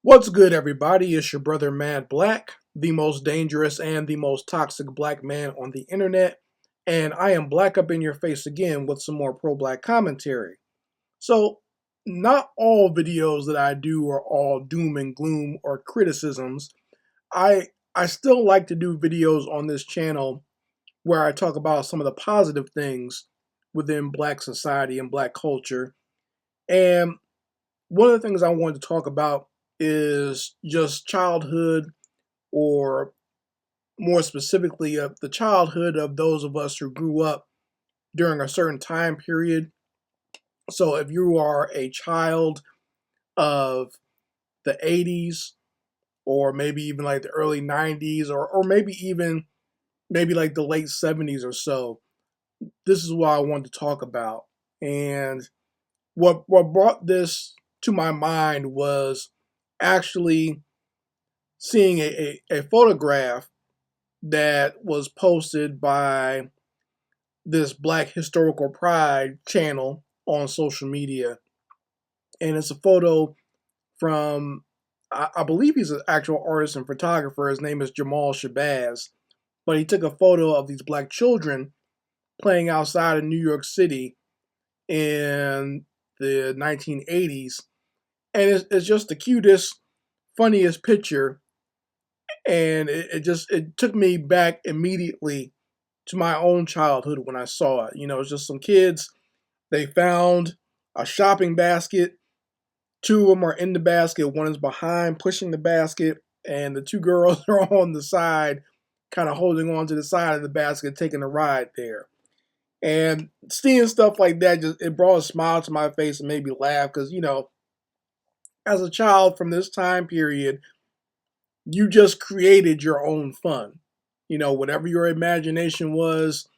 What's good, everybody? It's your brother Mad Black, the most dangerous and the most toxic black man on the internet, and I am black up in your face again with some more pro black commentary. So, not all videos that I do are all doom and gloom or criticisms. I still like to do videos on this channel where I talk about some of the positive things within black society and black culture. And one of the things I wanted to talk about is just childhood, or more specifically, of the childhood of those of us who grew up during a certain time period. So, if you are a child of the 80s, or maybe even like the early 90s, or maybe even maybe like the late 70s or so, this is what I wanted to talk about. And what brought this to my mind was actually seeing a photograph that was posted by this Black Historical Pride channel on social media. And it's a photo from, I believe he's an actual artist and photographer. His name is Jamal Shabazz. But he took a photo of these black children playing outside in New York City in the 1980s. And it's just the cutest, funniest picture. And it took me back immediately to my own childhood when I saw it. You know, it's just some kids. They found a shopping basket. Two of them are in the basket. One is behind pushing the basket, and the two girls are on the side, kind of holding on to the side of the basket, taking a ride there. And seeing stuff like that, just it brought a smile to my face and made me laugh because, you know, as a child from this time period, you just created your own fun. You know, whatever your imagination was,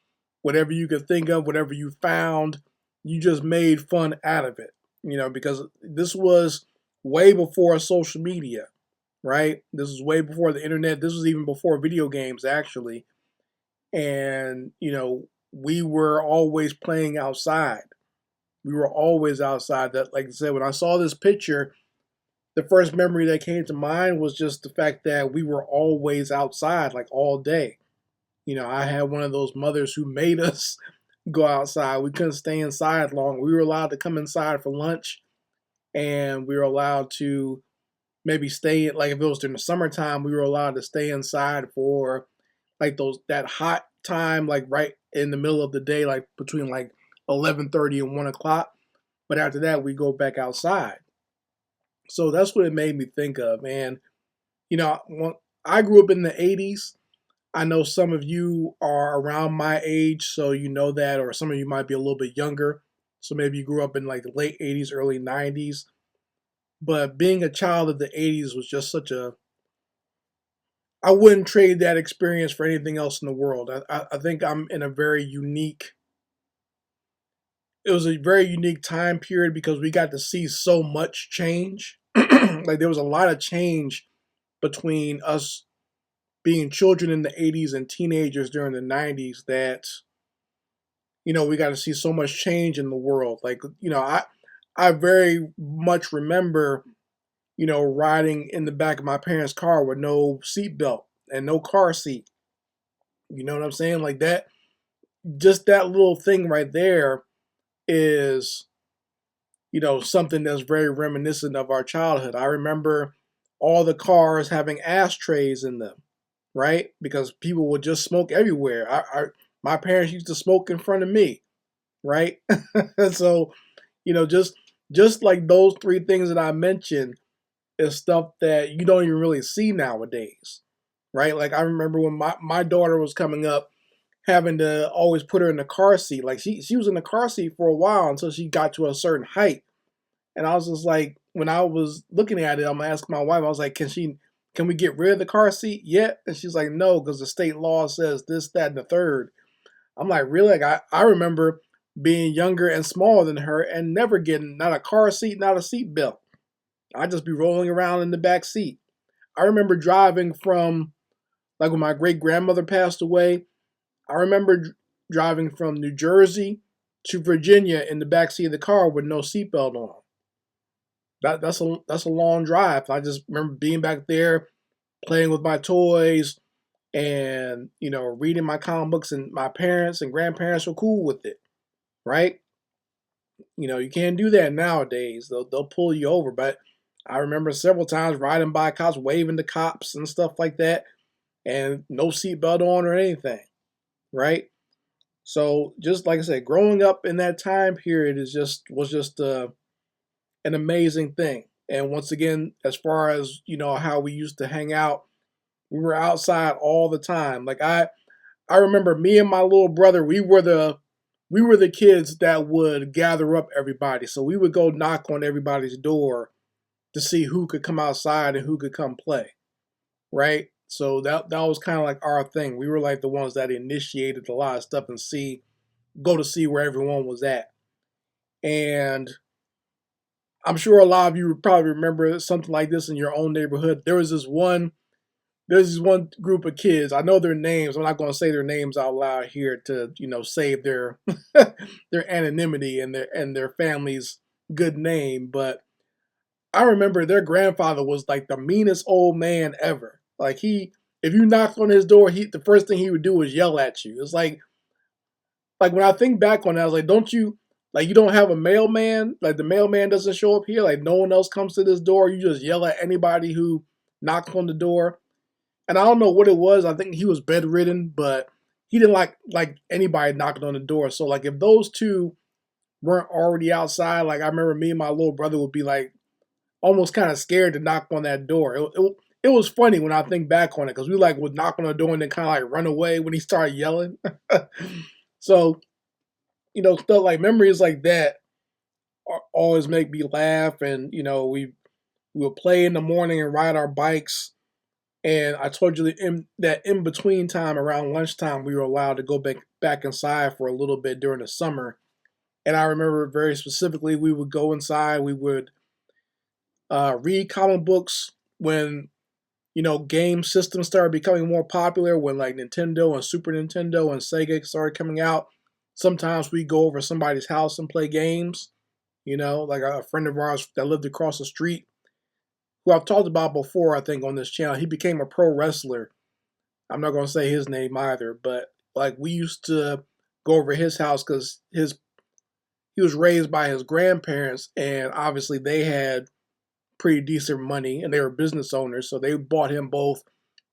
whatever you could think of, whatever you found, you just made fun out of it. You know, because this was way before social media, right? This was way before the internet. This was even before video games, actually. And, you know, we were always playing outside. We were always outside. That, like I said, when I saw this picture, the first memory that came to mind was just the fact that we were always outside, like all day. You know, I had one of those mothers who made us go outside. We couldn't stay inside long. We were allowed to come inside for lunch, and we were allowed to maybe stay, like if it was during the summertime, we were allowed to stay inside for like those that hot time, like right in the middle of the day, like between like 11:30 and 1 o'clock. But after that, we go back outside. So that's what it made me think of. And you know, I grew up in the 80s. I know some of you are around my age, so you know that, or some of you might be a little bit younger. So maybe you grew up in like the late 80s, early 90s. But being a child of the 80s was just such a, I wouldn't trade that experience for anything else in the world. I think I'm in a very unique, it was a very unique time period because we got to see so much change. Like there was a lot of change between us being children in the 80s and teenagers during the 90s that, you know, we got to see so much change in the world. Like, you know, I very much remember, you know, riding in the back of my parents' car with no seatbelt and no car seat. You know what I'm saying? Like that, just that little thing right there is, you know, something that's very reminiscent of our childhood. I remember all the cars having ashtrays in them, right? Because people would just smoke everywhere. My parents used to smoke in front of me, right? So, you know, just like those three things that I mentioned is stuff that you don't even really see nowadays, right? Like I remember when my daughter was coming up, having to always put her in the car seat. Like she was in the car seat for a while until she got to a certain height. And I was just like, when I was looking at it, I'm gonna ask my wife, I was like, can we get rid of the car seat yet? And she's like, no, because the state law says this, that, and the third. I'm like, really? Like I remember being younger and smaller than her and never getting not a car seat, not a seat belt. I'd just be rolling around in the back seat. I remember driving from, like when my great grandmother passed away, I remember driving from New Jersey to Virginia in the back seat of the car with no seatbelt on. That's a long drive. I just remember being back there playing with my toys and reading my comic books, and my parents and grandparents were cool with it, right? You can't do that nowadays. They'll pull you over. But I remember several times riding by cops, waving to cops and stuff like that, and no seatbelt on or anything, right? So just like I said, growing up in that time period was just an amazing thing. And once again, as far as how we used to hang out, we were outside all the time. Like I remember me and my little brother, we were the kids that would gather up everybody. So we would go knock on everybody's door to see who could come outside and who could come play, right? So that was kind of like our thing. We were like the ones that initiated a lot of stuff and go to see where everyone was at. And I'm sure a lot of you would probably remember something like this in your own neighborhood. There's this one group of kids. I know their names. I'm not going to say their names out loud here to save their their anonymity and their family's good name. But I remember their grandfather was like the meanest old man ever. Like if you knocked on his door, the first thing he would do was yell at you. It's like when I think back on that, I was like, don't you like you don't have a mailman? Like the mailman doesn't show up here. Like no one else comes to this door. You just yell at anybody who knocks on the door. And I don't know what it was. I think he was bedridden, but he didn't like anybody knocking on the door. So like if those two weren't already outside, like I remember me and my little brother would be like almost kind of scared to knock on that door. It was funny when I think back on it because we like would knock on the door and then kind of like run away when he started yelling. So stuff like memories like that always make me laugh, and we would play in the morning and ride our bikes. And I told you that in between time, around lunchtime, we were allowed to go back inside for a little bit during the summer. And I remember very specifically, we would go inside. We would read comic books when game systems started becoming more popular. When like Nintendo and Super Nintendo and Sega started coming out. Sometimes we go over somebody's house and play games. Like a friend of ours that lived across the street, who I've talked about before, I think, on this channel. He became a pro wrestler. I'm not going to say his name either, but like we used to go over his house because he was raised by his grandparents, and obviously they had pretty decent money, and they were business owners, so they bought him both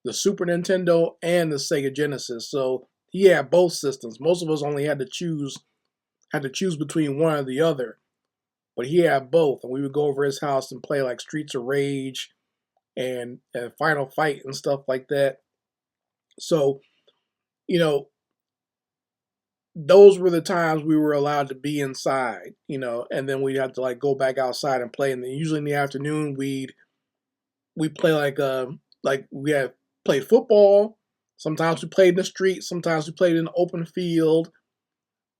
the Super Nintendo and the Sega Genesis. So he had both systems. Most of us only had to choose between one or the other, but he had both, and we would go over his house and play like Streets of Rage and Final Fight and stuff like that. So, you know, those were the times we were allowed to be inside, and then we'd have to like go back outside and play. And then usually in the afternoon we play like we had played football. Sometimes we played in the street, sometimes we played in the open field.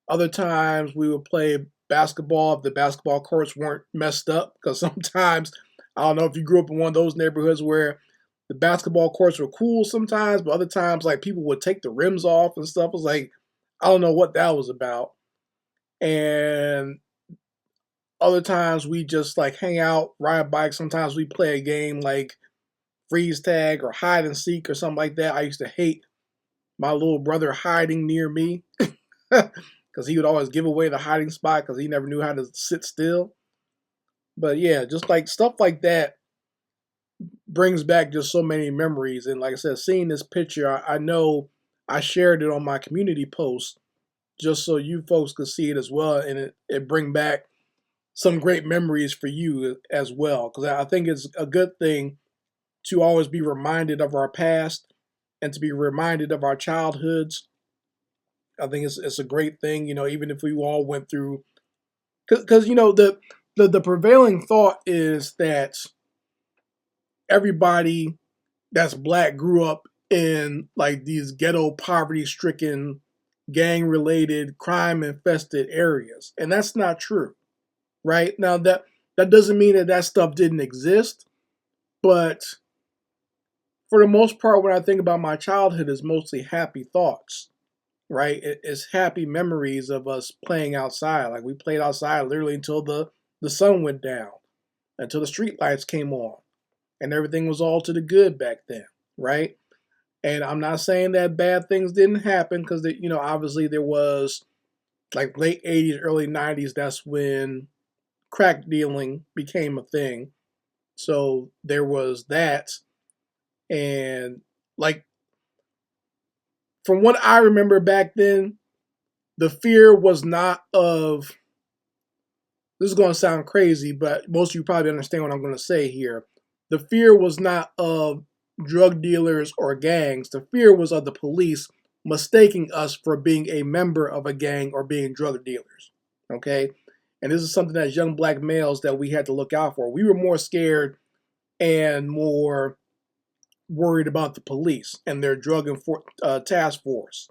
Other times we would play basketball if the basketball courts weren't messed up. Because sometimes, I don't know if you grew up in one of those neighborhoods where the basketball courts were cool sometimes, but other times like people would take the rims off and stuff. It was like, I don't know what that was about. And other times we just like hang out, ride bikes. Sometimes we play a game like freeze tag or hide and seek or something like that. I used to hate my little brother hiding near me because he would always give away the hiding spot because he never knew how to sit still. But yeah, just like stuff like that brings back just so many memories. And like I said, seeing this picture, I know I shared it on my community post just so you folks could see it as well, and it bring back some great memories for you as well. Because I think it's a good thing to always be reminded of our past and to be reminded of our childhoods. I think it's a great thing, even if we all went through, because the prevailing thought is that everybody that's black grew up in like these ghetto poverty stricken gang related crime infested areas, and that's not true. Right now, that doesn't mean that stuff didn't exist, but for the most part, when I think about my childhood, it's mostly happy thoughts, right? It's happy memories of us playing outside. Like we played outside literally until the sun went down. until the street lights came on, and everything was all to the good back then, right? And I'm not saying that bad things didn't happen, because obviously there was, like, late 80s, early 90s. That's when crack dealing became a thing. So there was that. And, like, from what I remember back then, the fear was not of, this is going to sound crazy, but most of you probably understand what I'm going to say here. The fear was not of drug dealers or gangs. The fear was of the police mistaking us for being a member of a gang or being drug dealers. Okay? And this is something as young black males that we had to look out for. We were more scared and more worried about the police and their task force,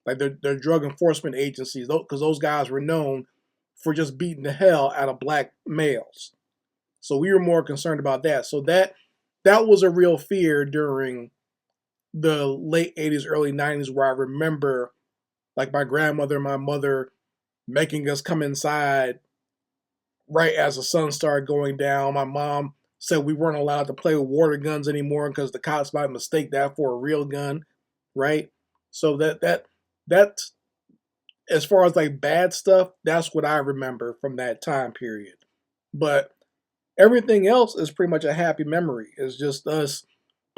like their drug enforcement agencies, because those guys were known for just beating the hell out of black males. So we were more concerned about that. So that was a real fear during the late 80s, early 90s, where I remember, like, my grandmother and my mother making us come inside right as the sun started going down. My mom said we weren't allowed to play with water guns anymore because the cops might mistake that for a real gun, right? So that as far as, like, bad stuff, that's what I remember from that time period. But everything else is pretty much a happy memory. It's just us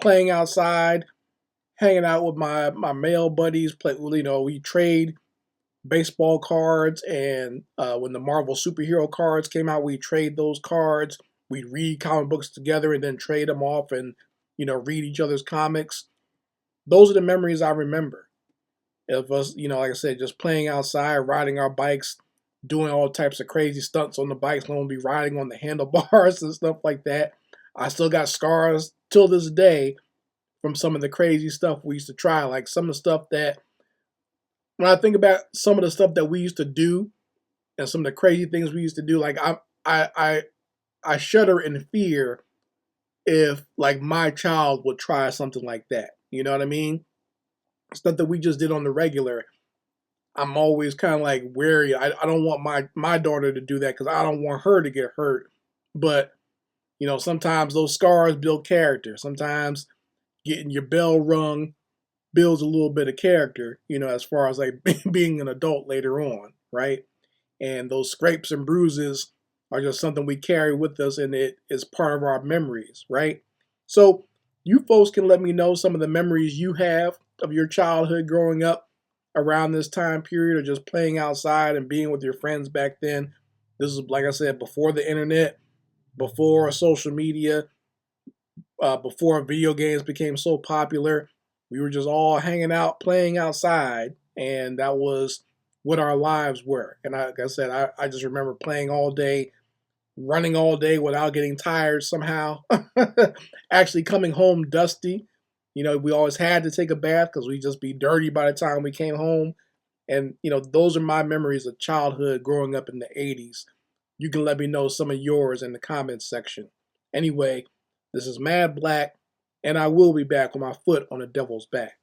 playing outside, hanging out with my male buddies. We trade baseball cards, and when the Marvel superhero cards came out, we trade those cards. We'd read comic books together and then trade them off, and read each other's comics. Those are the memories I remember of us, like I said, just playing outside, riding our bikes, doing all types of crazy stunts on the bikes. When we'll be riding on the handlebars and stuff like that. I still got scars till this day from some of the crazy stuff we used to try. Like, some of the stuff that, when I think about some of the stuff that we used to do and some of the crazy things we used to do, like, I shudder in fear if, like, my child would try something like that. You know what I mean? Stuff that we just did on the regular. I'm always kind of, like, wary. I don't want my daughter to do that because I don't want her to get hurt. But, sometimes those scars build character. Sometimes getting your bell rung builds a little bit of character, as far as, like, being an adult later on, right? And those scrapes and bruises are just something we carry with us, and it is part of our memories, right? So you folks can let me know some of the memories you have of your childhood growing up around this time period, or just playing outside and being with your friends back then. This is, like I said, before the internet, before social media, before video games became so popular. We were just all hanging out, playing outside, and that was what our lives were. And like I said, I just remember playing all day, running all day without getting tired somehow, actually coming home dusty. We always had to take a bath because we'd just be dirty by the time we came home. And, those are my memories of childhood growing up in the 80s. You can let me know some of yours in the comments section. Anyway, this is Mad Black, and I will be back with my foot on the devil's back.